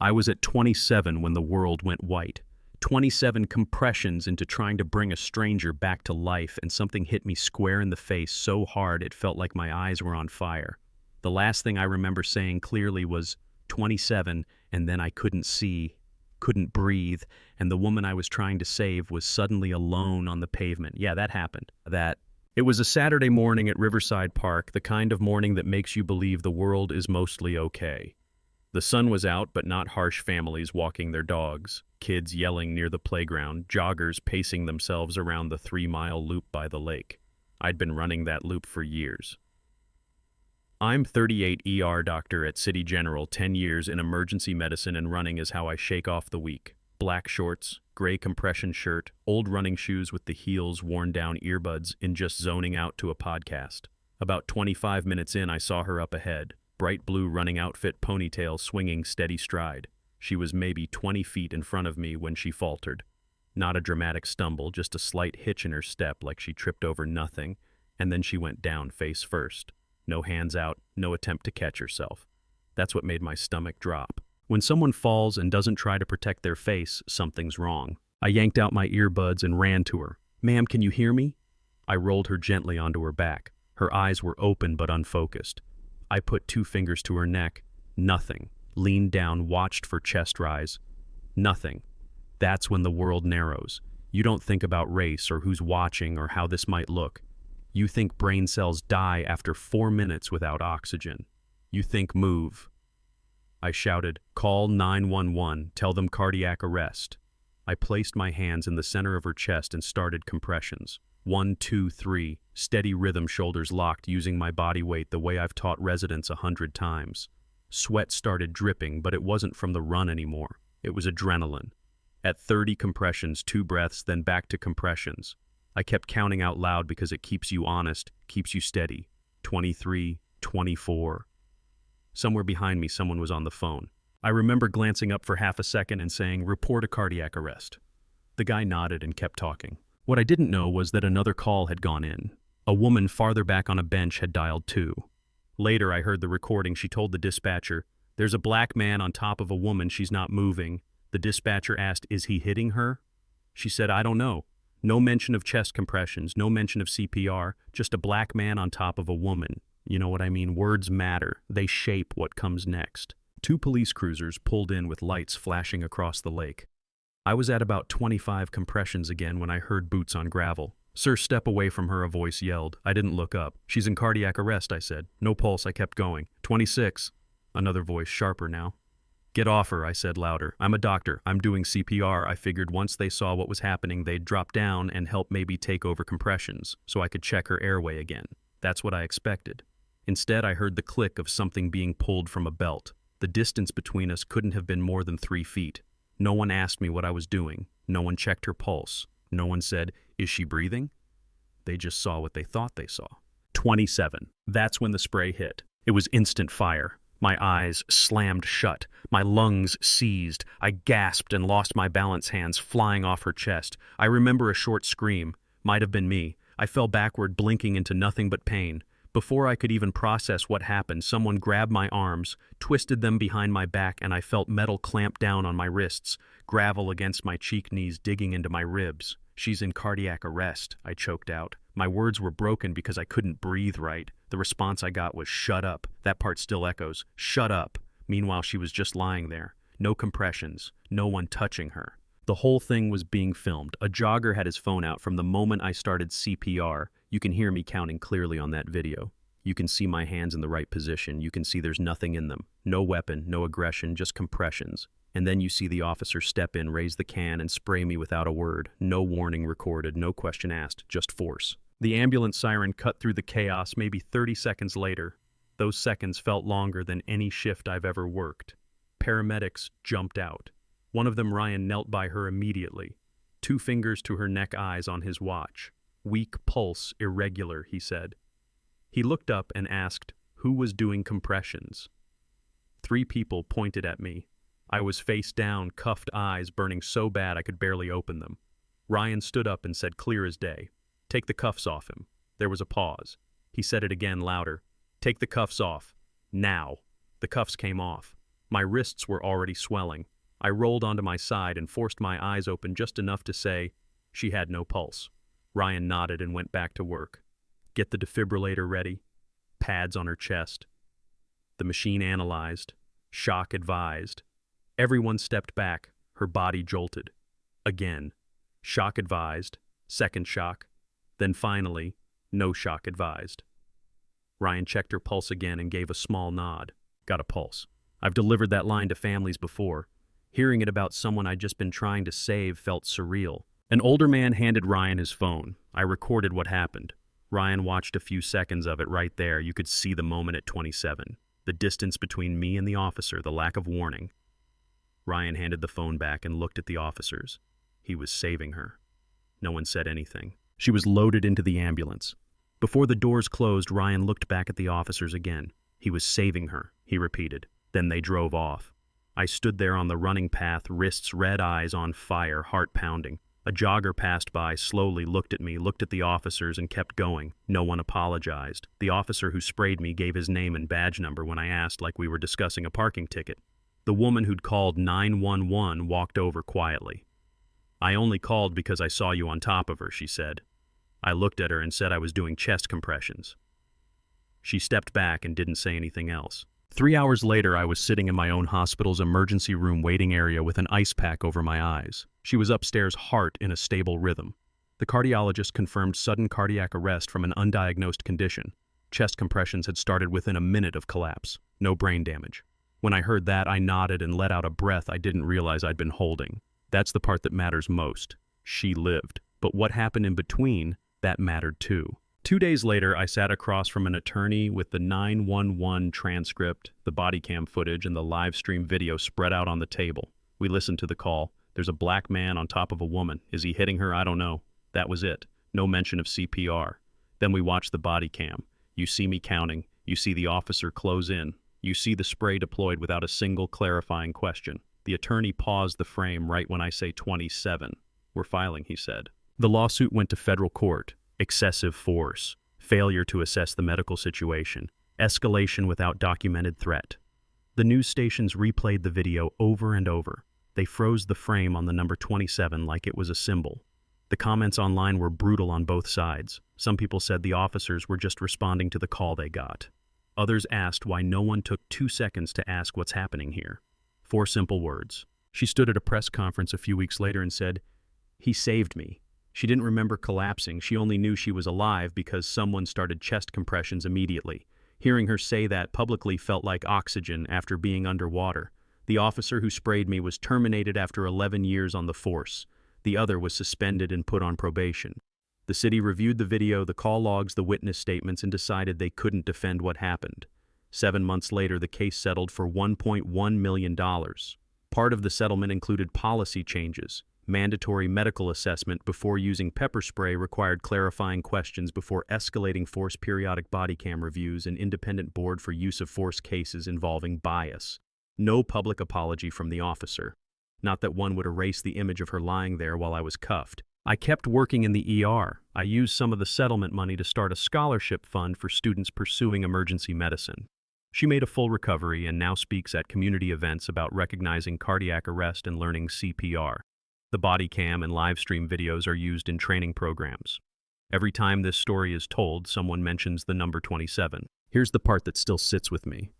I was at 27 when the world went white. 27 compressions into trying to bring a stranger back to life, and something hit me square in the face so hard it felt like my eyes were on fire. The last thing I remember saying clearly was 27, and then I couldn't see, couldn't breathe, and the woman I was trying to save was suddenly alone on the pavement. Yeah, that happened. It was a Saturday morning at Riverside Park, the kind of morning that makes you believe the world is mostly okay. The sun was out, but not harsh families walking their dogs, kids yelling near the playground, joggers pacing themselves around the 3-mile loop by the lake. I'd been running that loop for years. I'm 38 ER doctor at City General, 10 years in emergency medicine, and running is how I shake off the week. Black shorts, gray compression shirt, old running shoes with the heels worn down, earbuds, in just zoning out to a podcast. About 25 minutes in, I saw her up ahead. Bright blue running outfit, ponytail swinging steady stride. She was maybe 20 feet in front of me when she faltered. Not a dramatic stumble, just a slight hitch in her step like she tripped over nothing, and then she went down face first. No hands out, no attempt to catch herself. That's what made my stomach drop. When someone falls and doesn't try to protect their face, something's wrong. I yanked out my earbuds and ran to her. "Ma'am, can you hear me?" I rolled her gently onto her back. Her eyes were open but unfocused. I put 2 fingers to her neck. Nothing. Leaned down, watched for chest rise. Nothing. That's when the world narrows. You don't think about race or who's watching or how this might look. You think brain cells die after 4 minutes without oxygen. You think move. I shouted, "Call 911, tell them cardiac arrest." I placed my hands in the center of her chest and started compressions. 1, 2, 3, steady rhythm, shoulders locked, using my body weight the way I've taught residents 100 times. Sweat started dripping, but it wasn't from the run anymore. It was adrenaline. At 30 compressions, 2 breaths, then back to compressions. I kept counting out loud because it keeps you honest, keeps you steady. 23, 24. Somewhere behind me, someone was on the phone. I remember glancing up for half a second and saying, "Report a cardiac arrest." The guy nodded and kept talking. What I didn't know was that another call had gone in. A woman farther back on a bench had dialed 2. Later, I heard the recording. She told the dispatcher, "There's a black man on top of a woman. She's not moving." The dispatcher asked, "Is he hitting her?" She said, "I don't know." No mention of chest compressions, no mention of CPR, just a black man on top of a woman. You know what I mean? Words matter. They shape what comes next. 2 police cruisers pulled in with lights flashing across the lake. I was at about 25 compressions again when I heard boots on gravel. "Sir, step away from her," a voice yelled. I didn't look up. "She's in cardiac arrest," I said. "No pulse," I kept going. 26. Another voice, sharper now. "Get off her," I said louder. "I'm a doctor. I'm doing CPR." I figured once they saw what was happening, they'd drop down and help maybe take over compressions, so I could check her airway again. That's what I expected. Instead, I heard the click of something being pulled from a belt. The distance between us couldn't have been more than 3 feet. No one asked me what I was doing. No one checked her pulse. No one said, "Is she breathing?" They just saw what they thought they saw. 27. That's when the spray hit. It was instant fire. My eyes slammed shut. My lungs seized. I gasped and lost my balance, hands flying off her chest. I remember a short scream. Might have been me. I fell backward, blinking into nothing but pain. Before I could even process what happened, someone grabbed my arms, twisted them behind my back, and I felt metal clamp down on my wrists, gravel against my cheek, knees digging into my ribs. "She's in cardiac arrest," I choked out. My words were broken because I couldn't breathe right. The response I got was, "Shut up." That part still echoes. "Shut up." Meanwhile, she was just lying there. No compressions. No one touching her. The whole thing was being filmed. A jogger had his phone out from the moment I started CPR. You can hear me counting clearly on that video. You can see my hands in the right position. You can see there's nothing in them. No weapon, no aggression, just compressions. And then you see the officer step in, raise the can, and spray me without a word. No warning recorded, no question asked, just force. The ambulance siren cut through the chaos maybe 30 seconds later. Those seconds felt longer than any shift I've ever worked. Paramedics jumped out. One of them, Ryan, knelt by her immediately. 2 fingers to her neck, eyes on his watch. "Weak pulse, irregular," he said. He looked up and asked, "Who was doing compressions?" 3 people pointed at me. I was face down, cuffed, eyes burning so bad I could barely open them. Ryan stood up and said clear as day, "Take the cuffs off him." There was a pause. He said it again, louder. "Take the cuffs off. Now." The cuffs came off. My wrists were already swelling. I rolled onto my side and forced my eyes open just enough to say, "She had no pulse." Ryan nodded and went back to work. "Get the defibrillator ready." Pads on her chest. The machine analyzed. Shock advised. Everyone stepped back. Her body jolted. Again. Shock advised. Second shock. Then finally, no shock advised. Ryan checked her pulse again and gave a small nod. "Got a pulse." I've delivered that line to families before. Hearing it about someone I'd just been trying to save felt surreal. An older man handed Ryan his phone. I recorded what happened. Ryan watched a few seconds of it right there. You could see the moment at 27. The distance between me and the officer, the lack of warning. Ryan handed the phone back and looked at the officers. He was saving her. No one said anything. She was loaded into the ambulance. Before the doors closed, Ryan looked back at the officers again. He was saving her, he repeated. Then they drove off. I stood there on the running path, wrists red, eyes on fire, heart pounding. A jogger passed by, slowly looked at me, looked at the officers, and kept going. No one apologized. The officer who sprayed me gave his name and badge number when I asked, like we were discussing a parking ticket. The woman who'd called 911 walked over quietly. "I only called because I saw you on top of her," she said. I looked at her and said I was doing chest compressions. She stepped back and didn't say anything else. 3 hours later, I was sitting in my own hospital's emergency room waiting area with an ice pack over my eyes. She was upstairs, heart in a stable rhythm. The cardiologist confirmed sudden cardiac arrest from an undiagnosed condition. Chest compressions had started within a minute of collapse. No brain damage. When I heard that, I nodded and let out a breath I didn't realize I'd been holding. That's the part that matters most. She lived. But what happened in between, that mattered too. 2 days later, I sat across from an attorney with the 911 transcript, the body cam footage, and the live stream video spread out on the table. We listened to the call. There's a black man on top of a woman. Is he hitting her? I don't know. That was it. No mention of CPR. Then we watched the body cam. You see me counting. You see the officer close in. You see the spray deployed without a single clarifying question. The attorney paused the frame right when I say 27. "We're filing," he said. The lawsuit went to federal court. Excessive force, failure to assess the medical situation, escalation without documented threat. The news stations replayed the video over and over. They froze the frame on the number 27 like it was a symbol. The comments online were brutal on both sides. Some people said the officers were just responding to the call they got. Others asked why no one took 2 seconds to ask what's happening here. 4 simple words. She stood at a press conference a few weeks later and said, "He saved me." She didn't remember collapsing. She only knew she was alive because someone started chest compressions immediately. Hearing her say that publicly felt like oxygen after being underwater. The officer who sprayed me was terminated after 11 years on the force. The other was suspended and put on probation. The city reviewed the video, the call logs, the witness statements, and decided they couldn't defend what happened. 7 months later, the case settled for $1.1 million. Part of the settlement included policy changes. Mandatory medical assessment before using pepper spray required clarifying questions before escalating force, periodic body cam reviews, and independent board for use of force cases involving bias. No public apology from the officer. Not that one would erase the image of her lying there while I was cuffed. I kept working in the ER. I used some of the settlement money to start a scholarship fund for students pursuing emergency medicine. She made a full recovery and now speaks at community events about recognizing cardiac arrest and learning CPR. The body cam and live stream videos are used in training programs. Every time this story is told, someone mentions the number 27. Here's the part that still sits with me.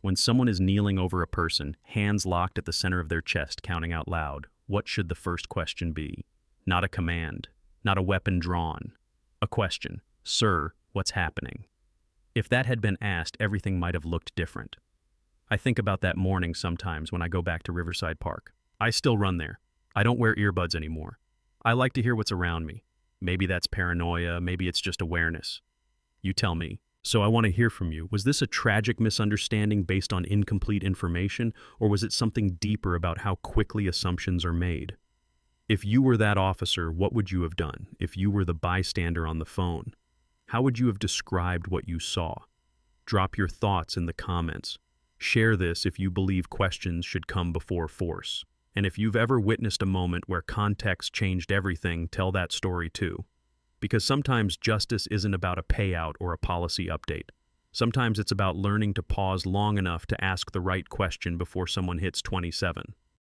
When someone is kneeling over a person, hands locked at the center of their chest, counting out loud, what should the first question be? Not a command, not a weapon drawn. A question, "Sir, what's happening?" If that had been asked, everything might have looked different. I think about that morning sometimes when I go back to Riverside Park. I still run there. I don't wear earbuds anymore. I like to hear what's around me. Maybe that's paranoia, maybe it's just awareness. You tell me. So I want to hear from you. Was this a tragic misunderstanding based on incomplete information, or was it something deeper about how quickly assumptions are made? If you were that officer, what would you have done? If you were the bystander on the phone, how would you have described what you saw? Drop your thoughts in the comments. Share this if you believe questions should come before force. And if you've ever witnessed a moment where context changed everything, tell that story too. Because sometimes justice isn't about a payout or a policy update. Sometimes it's about learning to pause long enough to ask the right question before someone hits 27.